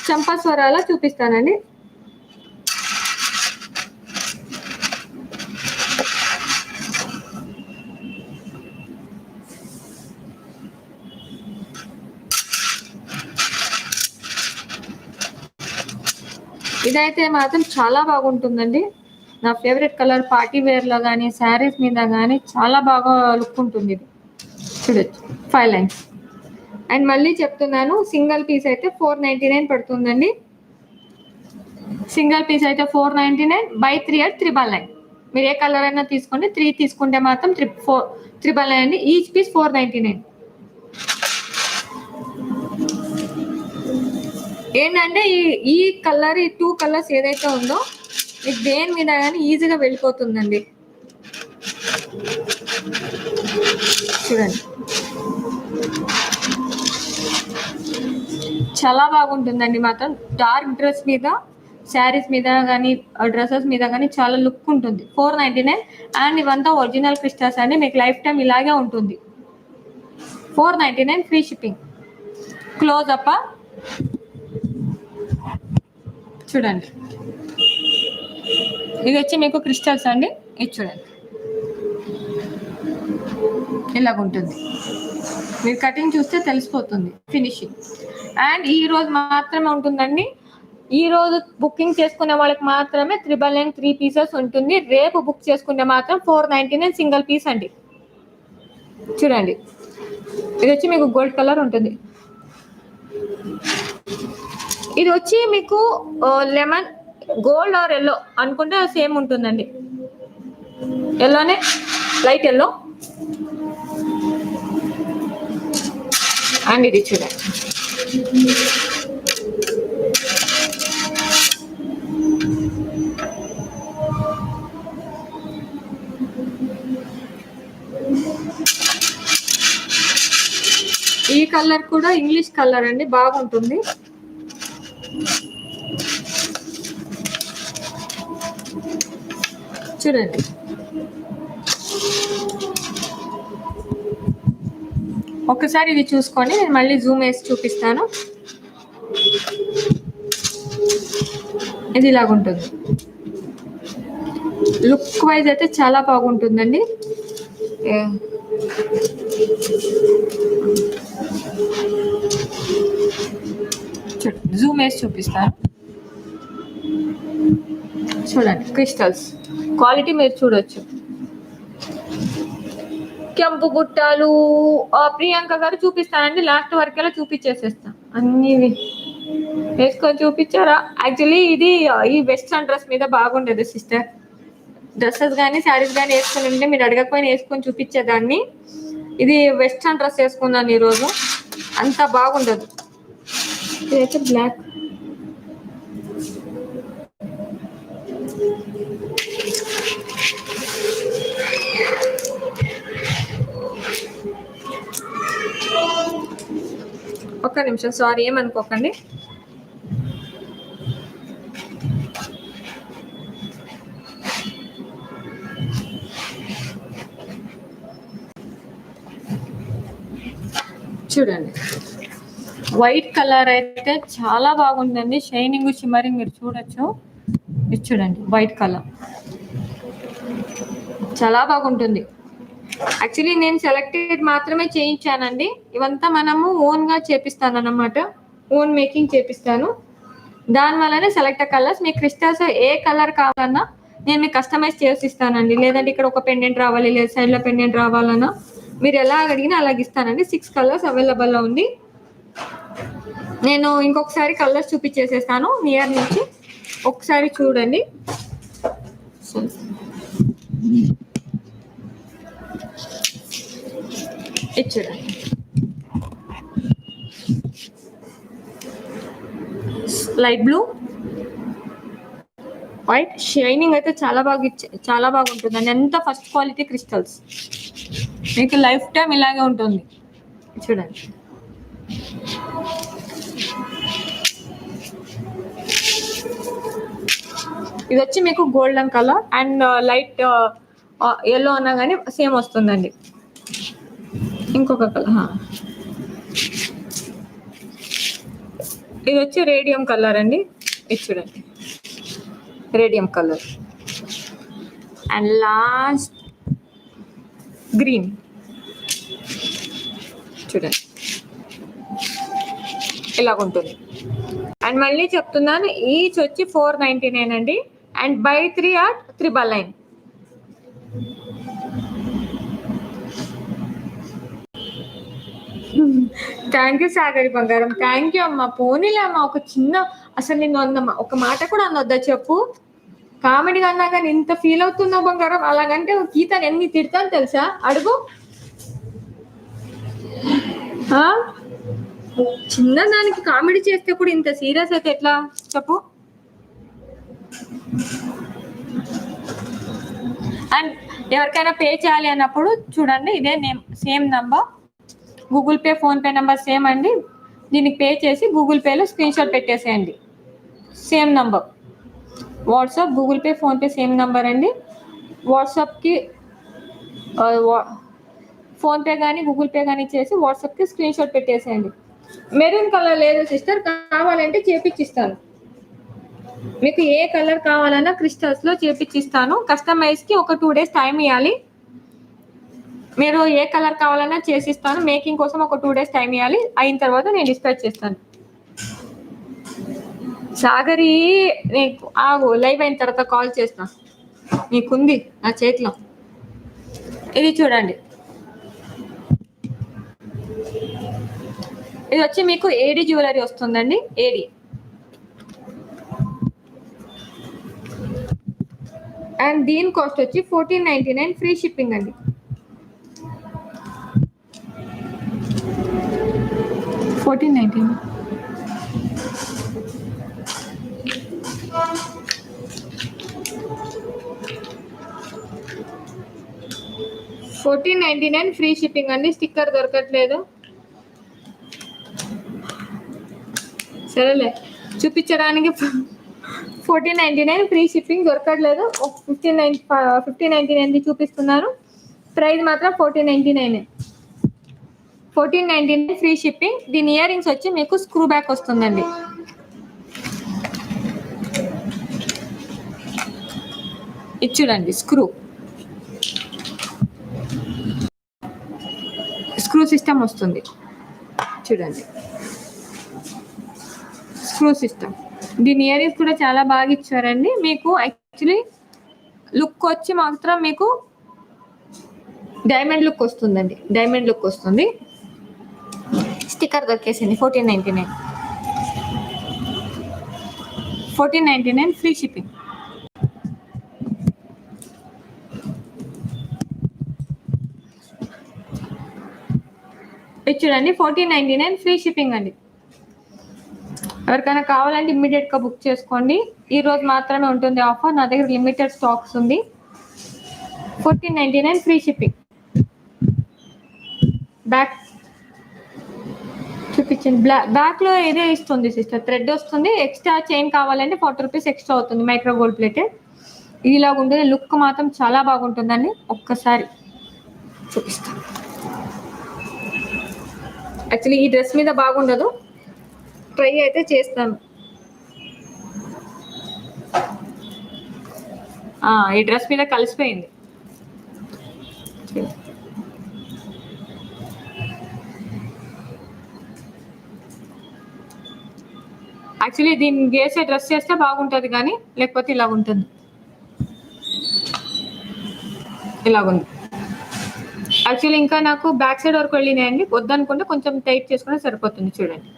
చంపస్వరాల చూపిస్తానండి. ఇదైతే మాత్రం చాలా బాగుంటుందండి. నా ఫేవరెట్ కలర్, పార్టీ వేర్ లో కానీ శారీస్ మీద కానీ చాలా బాగా లుక్ ఉంటుంది. ఇది చూడొచ్చు 5 లైన్స్. అండ్ మళ్ళీ చెప్తున్నాను, సింగిల్ పీస్ అయితే 499 పడుతుందండి. సింగిల్ పీస్ అయితే 499, బై 3 at 999. మీరు ఏ కలర్ అయినా తీసుకోండి. 3 తీసుకుంటే మాత్రం 999 అండి. Each piece 499. ఏంటంటే ఈ కలర్, ఈ 2 కలర్స్ ఏదైతే ఉందో మీకు దేని మీద కానీ ఈజీగా వెళ్ళిపోతుందండి. చూడండి చాలా బాగుంటుందండి. మాత్రం డార్క్ డ్రెస్ మీద, శారీస్ మీద కానీ డ్రెస్సెస్ మీద కానీ చాలా లుక్ ఉంటుంది. 499 అండ్ ఇవంతా ఒరిజినల్ క్రిస్టల్స్ అండి. మీకు లైఫ్ టైం ఇలాగే ఉంటుంది. 499 ఫ్రీ షిప్పింగ్. క్లోజ్ అప్ చూడండి, ఇది వచ్చి మీకు క్రిస్టల్స్ అండి. ఇది చూడండి ఇలాగుంటుంది. మీరు కటింగ్ చూస్తే తెలిసిపోతుంది ఫినిషింగ్. అండ్ ఈ రోజు మాత్రమే ఉంటుందండి. ఈ రోజు బుకింగ్ చేసుకునే వాళ్ళకి మాత్రమే 999 3 పీసెస్ ఉంటుంది. రేపు బుక్ చేసుకుంటే మాత్రం 499 సింగిల్ పీస్ అండి. చూడండి, ఇది వచ్చి మీకు గోల్డ్ కలర్ ఉంటుంది. ఇది వచ్చి మీకు లెమన్, గోల్డ్ ఆర్ ఎల్లో అనుకుంటే సేమ్ ఉంటుందండి. ఎల్లోనే, లైట్ ఎల్లో. అండ్ ఇది చూడండి, ఈ కలర్ కూడా ఇంగ్లీష్ కలర్ అండి, బాగుంటుంది. చూడండి ఒకసారి ఇది చూసుకోండి, నేను మళ్ళీ జూమ్ వేసి చూపిస్తాను. ఇది ఇలాగుంటుంది. లుక్ వైజ్ అయితే చాలా బాగుంటుందండి. జూమ్ వేసి చూపిస్తాను. చూడండి క్రిస్టల్స్ క్వాలిటీ మీరు చూడొచ్చు. కెంపు బుట్టాలు ప్రియాంక గారు చూపిస్తానండి. లాస్ట్ వరకెలా చూపించేసేస్తా. అన్ని వేసుకొని చూపించారా? యాక్చువల్లీ ఇది ఈ వెస్ట్రన్ డ్రెస్ మీద బాగుండేది సిస్టర్. డ్రెస్సెస్ కానీ శారీస్ కానీ వేసుకుని ఉంటే మీరు అడగకపోయినా వేసుకొని చూపించేదాన్ని. ఇది వెస్ట్రన్ డ్రెస్ వేసుకున్నాను ఈరోజు, అంత బాగుండదు. ఇదైతే బ్లాక్. ఒక్క నిమిషం, సారీ ఏమనుకోకండి. చూడండి, వైట్ కలర్ అయితే చాలా బాగుందండి, షైనింగ్ షిమ్మరింగ్ మీరు చూడొచ్చు. ఇది చూడండి, వైట్ కలర్ చాలా బాగుంటుంది. యాక్చువల్లీ నేను సెలెక్టెడ్ మాత్రమే చేయించానండి. ఇవంతా మనము ఓన్గా చేపిస్తాను అన్నమాట, ఓన్ మేకింగ్ చేపిస్తాను. దానివల్లనే సెలెక్ట్ కలర్స్. మీకు క్రిస్టల్స్ ఏ కలర్ కావాలన్నా నేను మీకు కస్టమైజ్ చేసి ఇస్తానండి. లేదంటే ఇక్కడ ఒక పెండెంట్ రావాలి, లేదా సైడ్లో పెండెంట్ రావాలన్నా మీరు ఎలా అడిగినా అలాగ ఇస్తానండి. 6 కలర్స్ అవైలబుల్లో ఉంది. నేను ఇంకొకసారి కలర్స్ చూపించేసేస్తాను నియర్ నుంచి, ఒకసారి చూడండి. చూడండి, లైట్ బ్లూ, వైట్, షైనింగ్ అయితే చాలా బాగుంటుందండి. ఎంత ఫస్ట్ క్వాలిటీ క్రిస్టల్స్, మీకు లైఫ్ టైం ఇలాగే ఉంటుంది. చూడండి, ఇది వచ్చి మీకు golden colour and light yellow అన్నా కానీ సేమ్ వస్తుందండి. ఇంకొక కలర్, ఇది వచ్చి రేడియం కలర్ అండి. ఇది చూడండి, radium colour and last green. చూడండి, ఇలాగుంటుంది. అండ్ మళ్ళీ చెప్తున్నాను, ఈచ్ వచ్చి 499 అండి. And buy 3 at 399. Thank you Sagari బంగారం, థ్యాంక్ యూ అమ్మ. పోనీలే అమ్మ, ఒక చిన్న, అసలు నేను అందమ్మా ఒక మాట కూడా అన్నొద్దా చెప్పు? కామెడీగా అన్నా కానీ ఇంత ఫీల్ అవుతున్నావు బంగారం. అలాగంటే గీతను ఎన్ని తిడతాను తెలుసా, అడుగు. చిన్న దానికి కామెడీ చేస్తే కూడా ఇంత సీరియస్ అయితే ఎట్లా చెప్పు? అండ్ ఎవరికైనా పే చేయాలి అన్నప్పుడు చూడండి, ఇదే same number, Google pay PhonePe number same అండి. దీనికి పే చేసి గూగుల్ పేలో స్క్రీన్ షాట్ పెట్టేసేయండి. Same number WhatsApp, Google pay PhonePe same number అండి. వాట్సాప్కి ఫోన్పే కానీ గూగుల్ పే కానీ చేసి వాట్సాప్కి స్క్రీన్ షాట్ పెట్టేసేయండి. మెరూన్ కలర్ లేదు సిస్టర్, కావాలంటే చేపించిస్తాను. మీకు ఏ కలర్ కావాలన్నా క్రిస్టల్స్లో చేపించిస్తాను. కస్టమైజ్కి ఒక 2 days టైం ఇవ్వాలి. మీరు ఏ కలర్ కావాలన్నా చేసిస్తాను. మేకింగ్ కోసం ఒక 2 days టైం ఇవ్వాలి. అయిన తర్వాత నేను డిస్పాచ్ చేస్తాను. సాగరి, నీకు ఆగు, లైవ్ అయిన తర్వాత కాల్ చేస్తా. నీకుంది నా చేతిలో. ఇది చూడండి, ఇది వచ్చి మీకు ఏడి జ్యువెలరీ వస్తుందండి. ఏడి అండ్ దీని కాస్ట్ వచ్చి 1499 ఫ్రీ షిప్పింగ్ అండి. 1499. $14.99 ఫ్రీ షిప్పింగ్ అండి. స్టిక్కర్ దొరకట్లేదు. సరేలే, చూపించడానికి 1499 ఫ్రీ షిప్పింగ్ దొరకట్లేదు. 1599 చూపిస్తున్నారు. ప్రైస్ మాత్రం 1499. 1499 ఫ్రీ షిప్పింగ్. దీని ఇయర్ రింగ్స్ వచ్చి మీకు స్క్రూ బ్యాక్ వస్తుందండి. ఇది చూడండి, స్క్రూ సిస్టమ్ వస్తుంది. చూడండి, స్క్రూ సిస్టమ్. దీని ఇయర్ రింగ్స్ కూడా చాలా బాగా ఇచ్చారండి. మీకు యాక్చువల్లీ లుక్ వచ్చి మాత్రం మీకు డైమండ్ లుక్ వస్తుందండి. డైమండ్ లుక్ వస్తుంది. స్టిక్కర్ దొరికేసింది 1499. 1499 free shipping. చూడండి 1499 ఫ్రీ షిప్పింగ్ అండి. ఎవరికైనా కావాలంటే ఇమ్మీడియట్గా బుక్ చేసుకోండి. ఈ రోజు మాత్రమే ఉంటుంది ఆఫర్. నా దగ్గర లిమిటెడ్ స్టాక్స్ ఉంది. 1499 ఫ్రీ షిప్పింగ్. బ్యాక్ చూపించండి. బ్యాక్లో ఇదే ఇస్తుంది సిస్టర్, థ్రెడ్ వస్తుంది. ఎక్స్ట్రా చైన్ కావాలంటే 40 రూపీస్ ఎక్స్ట్రా అవుతుంది. మైక్రో గోల్డ్ ప్లేటెడ్ ఇలాగ ఉంటుంది. లుక్ మాత్రం చాలా బాగుంటుందండి. ఒక్కసారి చూపిస్తాను. యాక్చువల్లీ ఈ డ్రెస్ మీద బాగుండదు, ట్రై అయితే చేస్తాను. ఈ డ్రెస్ మీద కలిసిపోయింది. యాక్చువల్లీ దీన్ని వేసే డ్రెస్ చేస్తే బాగుంటుంది, కానీ లేకపోతే ఇలా ఉంటుంది. ఇలాగుంది. యాక్చువల్లీ ఇంకా నాకు బ్యాక్ సైడ్ వరకు వెళ్ళినాయండి. వద్దనుకుంటే కొంచెం టైట్ చేసుకుంటే సరిపోతుంది. చూడండి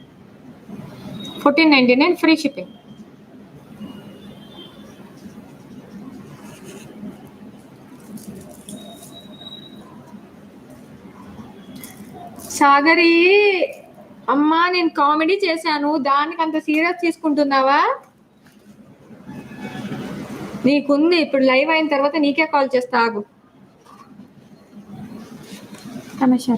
1499 ఫ్రీ షిప్పింగ్. సాగరి అమ్మా, నేను కామెడీ చేశాను, దానికి అంత సీరియస్ తీసుకుంటున్నావా? నీకుంది, ఇప్పుడు లైవ్ అయిన తర్వాత నీకే కాల్ చేస్తా, ఆగు. తమాషా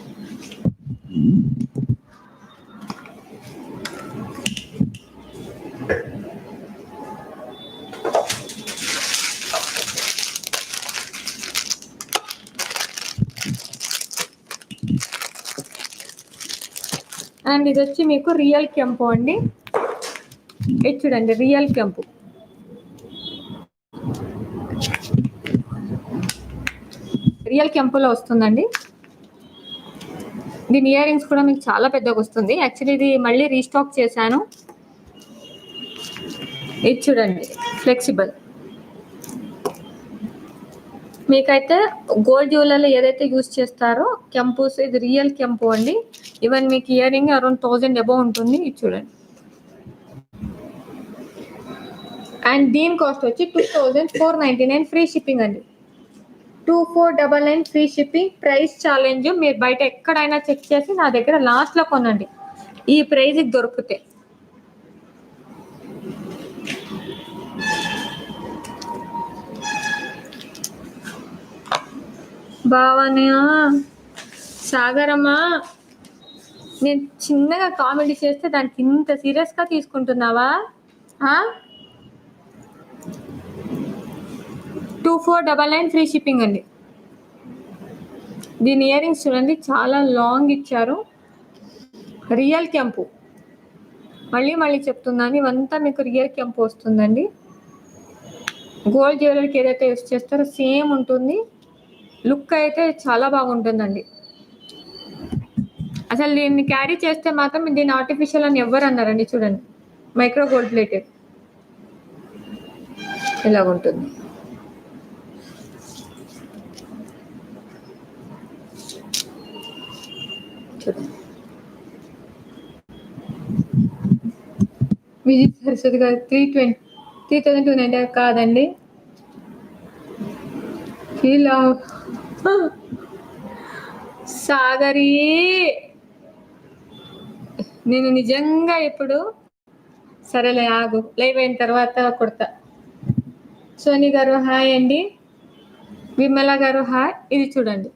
అండ్ ఇది వచ్చి మీకు రియల్ కెంపు అండి. ఇది చూడండి, రియల్ కెంపు. రియల్ కెంపులో వస్తుందండి. దీని ఇయర్ రింగ్స్ కూడా మీకు చాలా పెద్దగా వస్తుంది. యాక్చువల్లీ ఇది మళ్ళీ రీస్టాక్ చేశాను. ఇది చూడండి, ఫ్లెక్సిబుల్. మీకైతే గోల్డ్ జ్యువెలర్లో ఏదైతే యూజ్ చేస్తారో కెంపుస్, ఇది రియల్ కెంపు అండి. ఈవెన్ మీకు ఇయర్ రింగ్ అరౌండ్ 1000 అబౌవ్ ఉంటుంది. ఇది చూడండి. అండ్ దీని కాస్ట్ వచ్చి 2499 ఫ్రీ షిప్పింగ్ అండి. 2499 ఫ్రీ షిప్పింగ్. Price challenge. మీరు బయట ఎక్కడైనా చెక్ చేసి నా దగ్గర లాస్ట్లో కొనండి, ఈ ప్రైజ్కి దొరికితే. బావనా సాగరమ్మా, నేను చిన్నగా కామెడీ చేస్తే దానికి ఇంత సీరియస్గా తీసుకుంటున్నావా? 2499 ఫ్రీ షిప్పింగ్ అండి. దీని ఇయర్ రింగ్స్ చూడండి, చాలా లాంగ్ ఇచ్చారు. రియల్ కెంపు. మళ్ళీ చెప్తున్నాను, ఇవంతా మీకు రియల్ కెంపు వస్తుందండి. గోల్డ్ జ్యువెలరీకి ఏదైతే యూస్ చేస్తారో సేమ్ ఉంటుంది. లుక్ అయితే చాలా బాగుంటుందండి. అసలు దీన్ని క్యారీ చేస్తే మాత్రం దీన్ని ఆర్టిఫిషియల్ అని ఎవరు అన్నారండి. చూడండి, మైక్రో గోల్డ్ ప్లేటెడ్ ఇలాగుంటుంది. చూడండి, విజిట్ సరస్వతి గారు 3290 కాదండి. ఫీల్ సాగరి, నేను నిజంగా ఇప్పుడు సరేలే, ఆగు, లైవ్ అయిన తర్వాత కొడతా. సోని గారు హాయ్ అండి. విమల గారు హాయ్. ఇది చూడండి,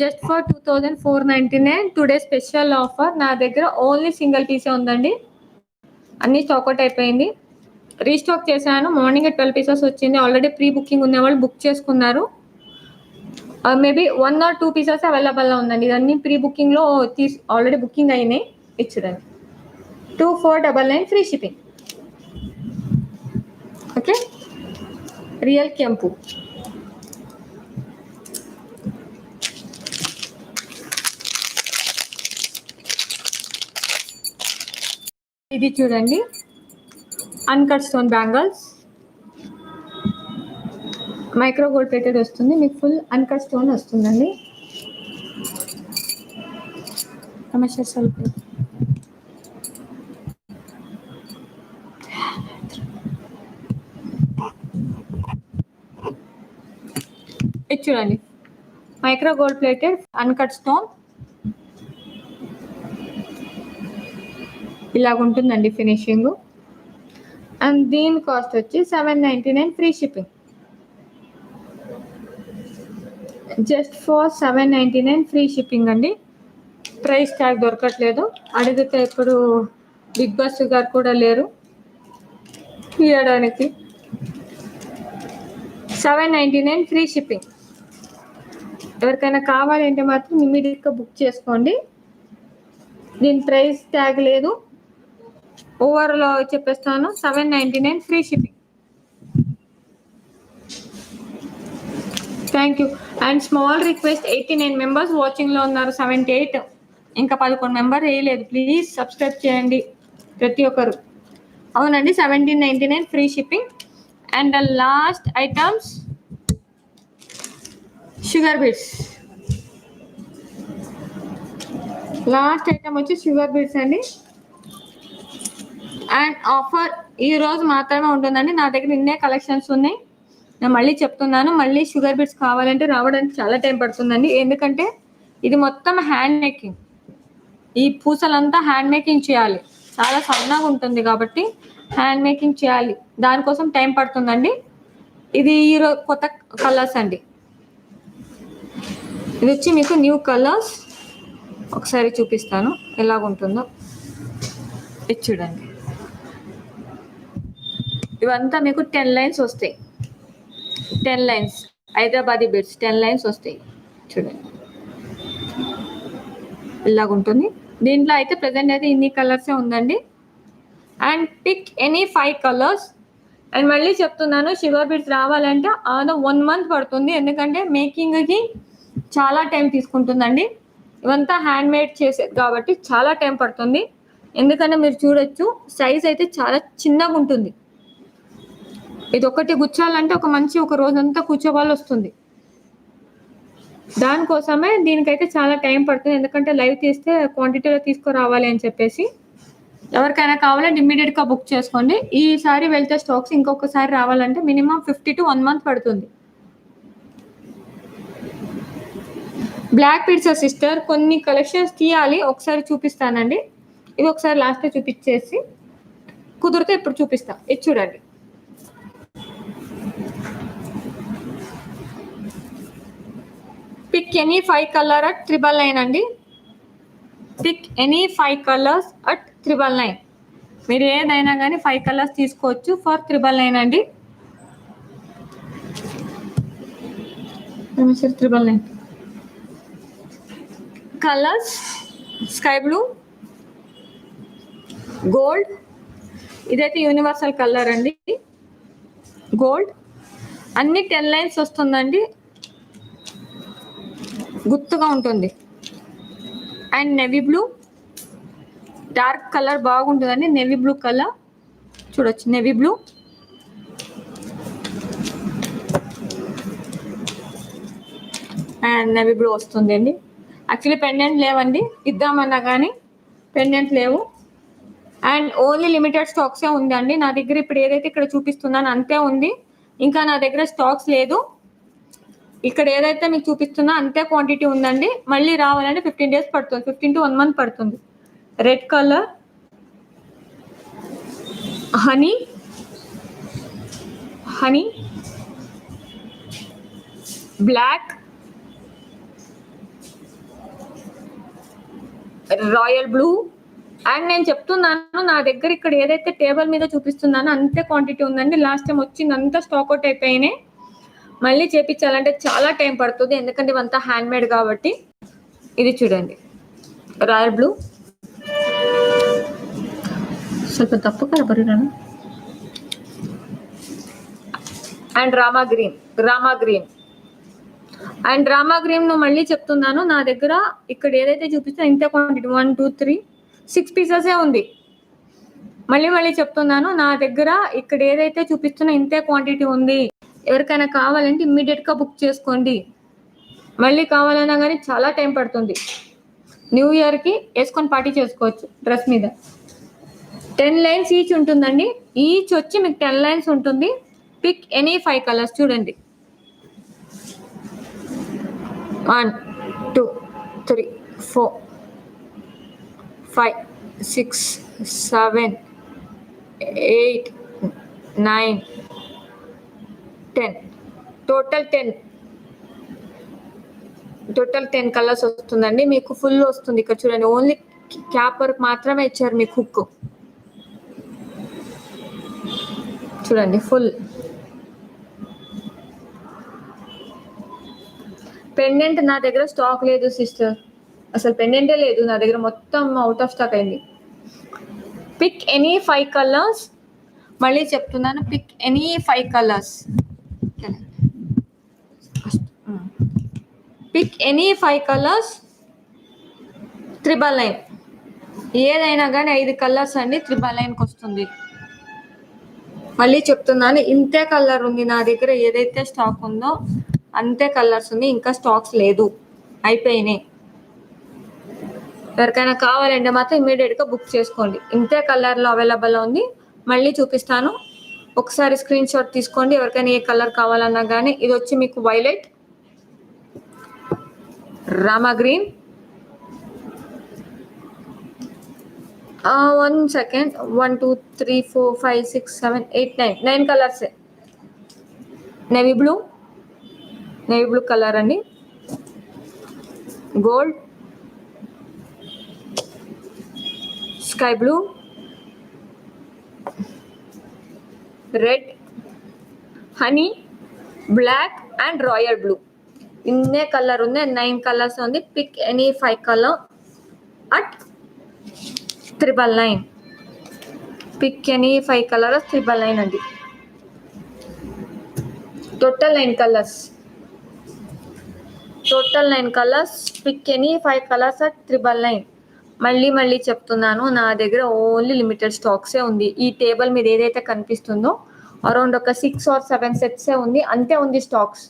just for 2499 today special offer. నా దగ్గర ఓన్లీ సింగిల్ పీసే ఉందండి, అన్ని స్టాక్ అవుట్ అయిపోయింది. రీస్టాక్ చేశాను. మార్నింగ్ 12 పీసెస్ వచ్చింది. ఆల్రెడీ ప్రీ బుకింగ్ ఉన్న వాళ్ళు బుక్ చేసుకున్నారు. మేబీ 1 or 2 పీసెస్ అవైలబుల్గా ఉందండి. ఇవన్నీ ప్రీ బుకింగ్లో ఆల్రెడీ బుకింగ్ అయినాయి. ఇచ్చుడండి 2499 ఫ్రీ షిప్పింగ్. ఓకే, రియల్ కెంపు. ఇది చూడండి, uncut stone bangles, micro gold plated వస్తుంది. మీకు ఫుల్ అన్కట్ స్టోన్ వస్తుందండి. కమర్షియల్ ఇది చూడండి, micro gold plated uncut stone, ఇలాగ ఉంటుందండి ఫినిషింగ్. అండ్ దీని కాస్ట్ వచ్చి $799 free shipping. Just for $799 free shipping అండి. ప్రైస్ ట్యాగ్ దొరకట్లేదు, అడిగితే ఇప్పుడు బిగ్ బాస్ గారు కూడా లేరు ఇవ్వడానికి. $799 ఫ్రీ షిప్పింగ్. ఎవరికైనా కావాలంటే మాత్రం ఇమీడియట్గా బుక్ చేసుకోండి. దీని ప్రైస్ ట్యాగ్ లేదు, ఓవర్లో చెప్పేస్తాను. $799 free shipping. Thank you. And small request, 89 members వాచింగ్లో ఉన్నారు, 78 ఇంకా 11 మెంబర్ వేయలేదు. ప్లీజ్ సబ్స్క్రైబ్ చేయండి ప్రతి ఒక్కరు. అవునండి, $1799 free shipping. And the last items sugar beads. Last item వచ్చి షుగర్ బీట్స్ అండి. అండ్ ఆఫర్ ఈ రోజు మాత్రమే ఉంటుందండి. నా దగ్గర ఇన్నే కలెక్షన్స్ ఉన్నాయి. నేను మళ్ళీ చెప్తున్నాను, మళ్ళీ షుగర్ బీట్స్ కావాలంటే రావడానికి చాలా టైం పడుతుందండి. ఎందుకంటే ఇది మొత్తం హ్యాండ్ మేకింగ్, ఈ పూసలంతా హ్యాండ్ మేకింగ్ చేయాలి, చాలా సన్నగా ఉంటుంది కాబట్టి హ్యాండ్ మేకింగ్ చేయాలి, దానికోసం టైం పడుతుందండి. ఇది ఈరోజు కొత్త కలర్స్ అండి. ఇది వచ్చి మీకు న్యూ కలర్స్, ఒకసారి చూపిస్తాను ఎలాగుంటుందో. ఇది చూడండి, ఇవంతా మీకు 10 లైన్స్ వస్తాయి. 10 లైన్స్ హైదరాబాదీ బీడ్స్ 10 లైన్స్ వస్తాయి. చూడండి ఇలాగుంటుంది. దీంట్లో అయితే ప్రజెంట్ అయితే ఇన్ని కలర్సే ఉందండి. And pick any 5 colours. And మళ్ళీ చెప్తున్నాను, షుగర్ బీడ్స్ రావాలంటే 1 మంత్ పడుతుంది, ఎందుకంటే మేకింగ్కి చాలా టైం తీసుకుంటుందండి. ఇవంతా హ్యాండ్ మేడ్ చేసేది కాబట్టి చాలా టైం పడుతుంది. ఎందుకంటే మీరు చూడొచ్చు, సైజ్ అయితే చాలా చిన్నగా ఉంటుంది. ఇది ఒకటి గుచ్చాలంటే ఒక రోజంతా కూర్చోవాలి వస్తుంది. దానికోసమే దీనికైతే చాలా టైం పడుతుంది, ఎందుకంటే లైవ్ తీస్తే క్వాంటిటీలో తీసుకురావాలి అని చెప్పేసి. ఎవరికైనా కావాలంటే ఇమ్మీడియట్గా బుక్ చేసుకోండి. ఈసారి వెళ్తే స్టాక్స్ ఇంకొకసారి రావాలంటే మినిమం 50 to 1 మంత్ పడుతుంది. బ్లాక్ బీడ్స్ సిస్టర్ కొన్ని కలెక్షన్స్ తీయాలి, ఒకసారి చూపిస్తానండి. ఇది ఒకసారి లాస్ట్లో చూపించేసి కుదిరితే ఇప్పుడు చూపిస్తా. ఇది చూడండి, పిక్ ఎనీ 5 కలర్ అట్ 999 అండి. Pick any 5 colours at 999. మీరు ఏదైనా కానీ 5 కలర్స్ తీసుకోవచ్చు ఫర్ 999 అండి. 999 కలర్స్: స్కై బ్లూ, గోల్డ్, ఇదైతే యూనివర్సల్ కలర్ అండి, గోల్డ్. అన్ని 10 లైన్స్ వస్తుందండి, గుర్తుగా ఉంటుంది. And navy blue, dark colour బాగుంటుందండి, నేవీ బ్లూ కలర్ చూడొచ్చు, navy blue. And navy blue వస్తుందండి. యాక్చువల్లీ పెండెంట్ లేవండి, ఇద్దామన్నా కానీ పెండెంట్ లేవు. అండ్ ఓన్లీ లిమిటెడ్ స్టాక్సే ఉందండి నా దగ్గర. ఇప్పుడు ఏదైతే ఇక్కడ చూపిస్తున్నాను అంతే ఉంది, ఇంకా నా దగ్గర స్టాక్స్ లేదు. ఇక్కడ ఏదైతే మీకు చూపిస్తున్నా అంతే క్వాంటిటీ ఉందండి. మళ్ళీ రావాలంటే 15 days పడుతుంది, 15 to 1 month పడుతుంది. Red colour, honey, black, royal blue. And నేను చెప్తున్నాను, నా దగ్గర ఇక్కడ ఏదైతే టేబుల్ మీద చూపిస్తున్నానో అంతే క్వాంటిటీ ఉందండి. లాస్ట్ టైం వచ్చింది అంతా స్టాక్ అవుట్ అయిపోయినాయి. మళ్ళీ చేపించాలంటే చాలా టైం పడుతుంది, ఎందుకంటే ఇవంతా హ్యాండ్ మేడ్ కాబట్టి. ఇది చూడండి, రాయల్ బ్లూ, ಸ್ವಲ್ಪ తప్పు కదా బరిరాను. And Rama green. And Rama green మళ్ళీ చెప్తున్నాను, నా దగ్గర ఇక్కడ ఏదైతే చూపిస్తున్నా ఇంతే క్వాంటిటీ, 1 2 3 6 పీసెసే ఉంది. మళ్ళీ చెప్తున్నాను, నా దగ్గర ఇక్కడ ఏదైతే చూపిస్తున్నా ఇంతే క్వాంటిటీ ఉంది. ఎవరికైనా కావాలంటే ఇమ్మీడియట్గా బుక్ చేసుకోండి. మళ్ళీ కావాలన్నా కానీ చాలా టైం పడుతుంది. న్యూ ఇయర్కి వేసుకొని పార్టీ చేసుకోవచ్చు డ్రెస్ మీద. 10 లైన్స్ ఈచ్ ఉంటుందండి, ఈచ్ వచ్చి మీకు 10 లైన్స్ ఉంటుంది. Pick any 5 colours. చూడండి 1 2 3 4 5 6 7 8 9 10 టోటల్ 10 కలర్స్ వస్తుందండి. మీకు ఫుల్ వస్తుంది. ఇక్కడ చూడండి, ఓన్లీ క్యాప్ వర్క్ మాత్రమే ఇచ్చారు మీకు హుక్. చూడండి ఫుల్. పెండెంట్ నా దగ్గర స్టాక్ లేదు సిస్టర్, అసలు పెండెంటే లేదు నా దగ్గర, మొత్తం అవుట్ ఆఫ్ స్టాక్ అయింది. పిక్ ఎనీ 5 కలర్స్, మళ్ళీ చెప్తున్నాను, pick any 5 colours. Pick any 5 colours 999. ఏదైనా కానీ 5 కలర్స్ అండి 999కి వస్తుంది. మళ్ళీ చెప్తున్నాను, ఇంతే కలర్ ఉంది నా దగ్గర, ఏదైతే స్టాక్ ఉందో అంతే కలర్స్ ఉంది, ఇంకా స్టాక్స్ లేదు, అయిపోయినాయి. ఎవరికైనా కావాలంటే మాత్రం ఇమీడియట్గా బుక్ చేసుకోండి. ఇంతే కలర్లో అవైలబుల్ ఉంది. మళ్ళీ చూపిస్తాను, ఒకసారి స్క్రీన్ షాట్ తీసుకోండి. ఎవరికైనా ఏ కలర్ కావాలన్నా కానీ. ఇది వచ్చి మీకు violet, Rama green, 1 second, 1 2 3 4 5 6 7 8 9 colours. Navy blue colour అండి, gold, sky blue, red, honey, black and royal blue. ఇన్నే కలర్ ఉంది, 9 కలర్స్ ఉంది. Pick any 5 colour at 999. Pick any 5 colour 999 అండి. Total 9 colours, pick any 5 colours at 999. మళ్ళీ చెప్తున్నాను, నా దగ్గర only limited స్టాక్సే ఉంది. ఈ టేబుల్ మీద ఏదైతే కనిపిస్తుందో అరౌండ్ ఒక 6 or 7 సెట్సే ఉంది, అంతే ఉంది స్టాక్స్.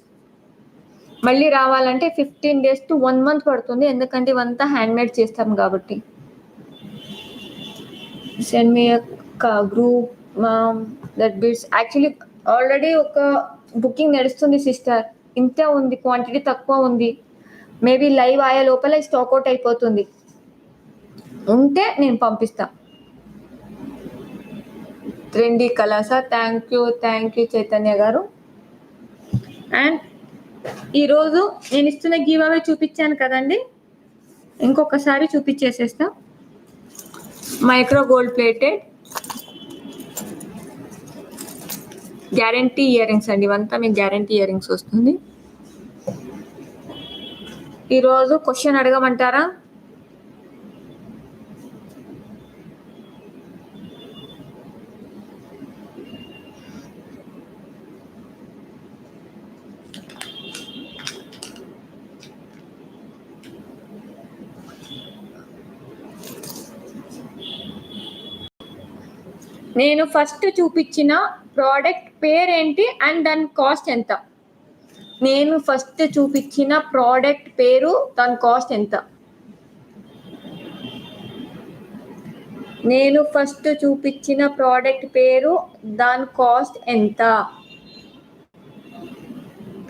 మళ్ళీ రావాలంటే 15 days to 1 month పడుతుంది, ఎందుకంటే ఇవంతా హ్యాండ్మేడ్ చేస్తాం కాబట్టి. Send me group that bits. Actually already ఒక బుకింగ్ నడుస్తుంది సిస్టర్, ఇంతే ఉంది, క్వాంటిటీ తక్కువ ఉంది. మేబీ లైవ్ అయ్యే లోపల స్టాక్ అవుట్ అయిపోతుంది, ఉంటే నేను పంపిస్తా. ట్రెండీ కలర్సా? థ్యాంక్ యూ చైతన్య గారు. అండ్ ఈరోజు నేను ఇస్తున్న గివ్ అవే చూపించాను కదండి, ఇంకొకసారి చూపించేసేస్తా. Micro gold plated guarantee earrings అండి, ఇవంతా మీకు గ్యారంటీ ఇయర్ రింగ్స్ వస్తుంది. ఈరోజు క్వశ్చన్ అడగమంటారా? నేను ఫస్ట్ చూపించిన ప్రోడక్ట్ పేరేంటి అండ్ దాని కాస్ట్ ఎంత? నేను ఫస్ట్ చూపించిన ప్రోడక్ట్ పేరు, దాని కాస్ట్ ఎంత? నేను ఫస్ట్ చూపించిన ప్రోడక్ట్ పేరు, దాని కాస్ట్ ఎంత?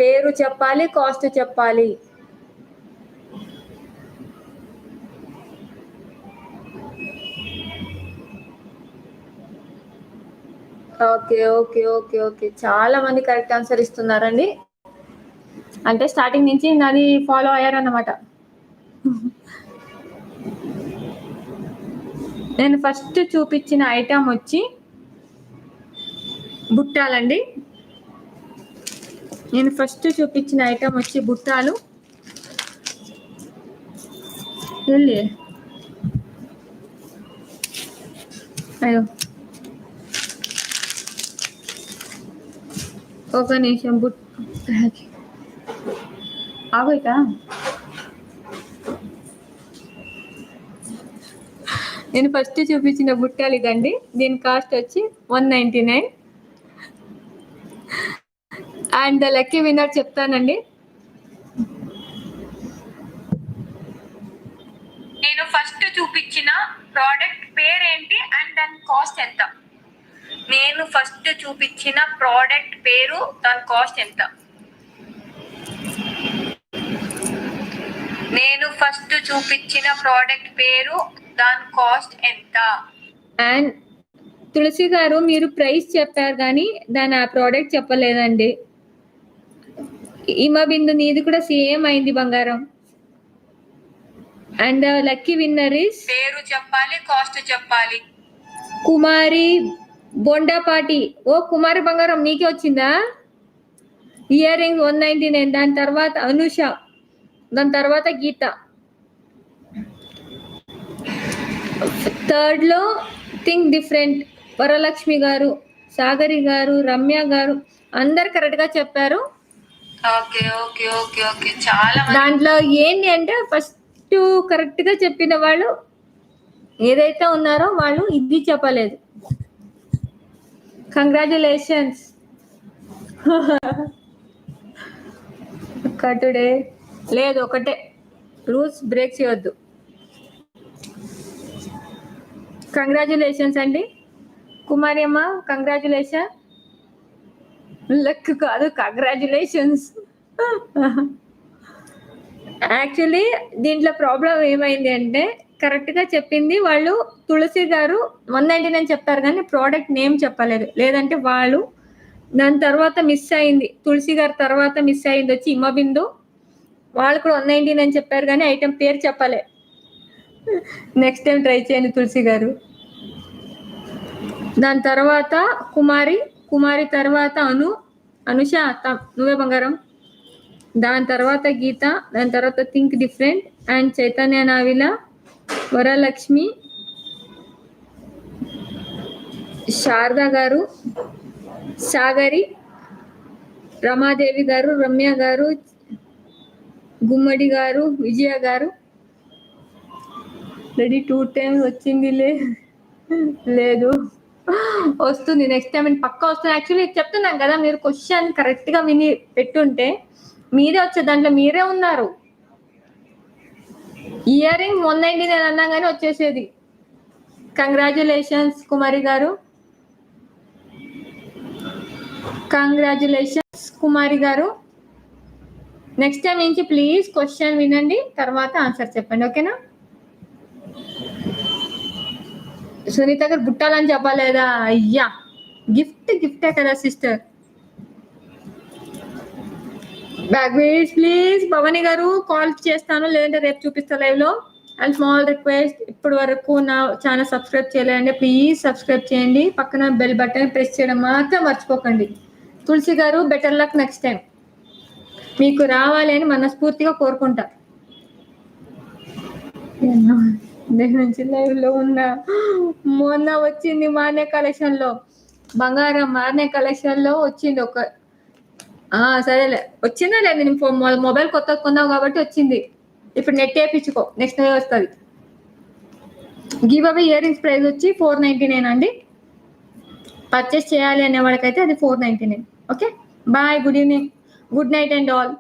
పేరు చెప్పాలి, కాస్ట్ చెప్పాలి. ఓకే. చాలా మంది కరెక్ట్ ఆన్సర్ ఇస్తున్నారండి, అంటే స్టార్టింగ్ నుంచి నాది ఫాలో అయ్యారన్నమాట. నేను ఫస్ట్ చూపించిన ఐటమ్ వచ్చి బుట్టాలండి. బుట్టాలు. అయ్యో ఒక నిమిషం, ఆగోయితా. నేను ఫస్ట్ చూపించిన బుట్టాలు ఇదండి, దీని కాస్ట్ వచ్చి 199. అండ్ ద లక్కీ విన్నర్ చెప్తానండి. నేను ఫస్ట్ చూపించిన ప్రోడక్ట్ పేరేంటి అండ్ దాని కాస్ట్ ఎంత? నేను ఫస్ట్ చూపించిన ప్రోడక్ట్ పేరు, దాని కాస్ట్ ఎంత? నేను ఫస్ట్ చూపించిన ప్రోడక్ట్ పేరు, దాని కాస్ట్ ఎంత? అండ్ తులసి గారు మీరు ప్రైస్ చెప్పారు కానీ దాని ఆ ప్రోడక్ట్ చెప్పలేదండి. హిమబిందు నీది కూడా సేమ్ అయింది బంగారం. అండ్ లక్కీ విన్నర్ ఇస్, పేరు చెప్పాలి, కాస్ట్ చెప్పాలి, కుమారి బొండాపాటి. ఓ కుమారి బంగారం నీకే వచ్చిందా? Ear ring 199. దాని తర్వాత అనుష, దాని తర్వాత గీత. థర్డ్ లో థింక్ డిఫరెంట్ వరలక్ష్మి గారు, సాగరి గారు, రమ్య గారు అందరు కరెక్ట్ గా చెప్పారు. చాలా దాంట్లో ఏంటి అంటే ఫస్ట్ కరెక్ట్ గా చెప్పిన వాళ్ళు ఏదైతే ఉన్నారో వాళ్ళు ఇది చెప్పలేదు. కంగ్రాచులేషన్స్. కటుడే లేదు, ఒకటే రూల్స్ బ్రేక్ చేయొద్దు. కంగ్రాచులేషన్స్ అండి కుమారి అమ్మ, కంగ్రాచులేషన్. లక్ కాదు, కంగ్రాచులేషన్స్. యాక్చువల్లీ దీంట్లో ప్రాబ్లం ఏమైంది అంటే కరెక్ట్గా చెప్పింది వాళ్ళు తులసి గారు 199 చెప్పారు కానీ ప్రోడక్ట్ నేమ్ చెప్పలేదు. లేదంటే వాళ్ళు దాని తర్వాత మిస్ అయింది, తులసి గారి తర్వాత మిస్ అయింది వచ్చి హిమబిందు. వాళ్ళు కూడా 199 చెప్పారు కానీ ఐటెం పేరు చెప్పలే. నెక్స్ట్ టైం ట్రై చేయండి తులసి గారు. దాని తర్వాత కుమారి తర్వాత అనుష నువ్వే బంగారం. దాని తర్వాత గీత, దాని తర్వాత థింక్ డిఫరెంట్ అండ్ చైతన్య నావిల, వరలక్ష్మి, శారదా గారు, సాగరి, రమాదేవి గారు, రమ్య గారు, గుమ్మడి గారు, విజయ గారు. రెడీ 2 times వచ్చింది లేదు, వస్తుంది నెక్స్ట్ టైం పక్కా వస్తుంది. యాక్చువల్లీ చెప్తున్నాం కదా, మీరు క్వశ్చన్ కరెక్ట్ గా విని పెట్టుంటే మీరే వచ్చే దాంట్లో మీరే ఉన్నారు. ఇయర్ రింగ్ 199 అన్నా కానీ వచ్చేసేది. కంగ్రాచులేషన్స్ కుమారి గారు, కంగ్రాచులేషన్స్ కుమారి గారు. నెక్స్ట్ టైం నుంచి ప్లీజ్ క్వశ్చన్ వినండి, తర్వాత ఆన్సర్ చెప్పండి, ఓకేనా? సునీత గారు బుట్టాలని చెప్పలేదా? అయ్యా గిఫ్టే కదా sister. Back ways please. Bhavani గారు కాల్ చేస్తాను, లేదంటే రేపు చూపిస్తా లైవ్ లో. అండ్ స్మాల్ రిక్వెస్ట్, ఇప్పటి వరకు నా ఛానల్ సబ్స్క్రైబ్ చేయలేదండి, ప్లీజ్ సబ్స్క్రైబ్ చేయండి. పక్కన బెల్ బటన్ ప్రెస్ చేయడం మాత్రం మర్చిపోకండి. తులసి గారు బెటర్ లక్ నెక్స్ట్ టైం, మీకు రావాలి అని మనస్ఫూర్తిగా కోరుకుంటా. దేని నుంచి లైవ్ లో ఉన్నా. మొన్న వచ్చింది మార్నే కలెక్షన్ లో బంగారం, మార్నే కలెక్షన్ లో వచ్చింది ఒక సరేలే వచ్చిందా లేదు, నేను మొబైల్ కొత్త కొన్నావు కాబట్టి వచ్చింది. ఇప్పుడు నెట్ వేయించుకో, నెక్స్ట్ డే వస్తుంది. Give away earrings price వచ్చి 499 అండి. పర్చేస్ చేయాలి అనే వాళ్ళకైతే అది 499. Okay bye, good evening, good night and all.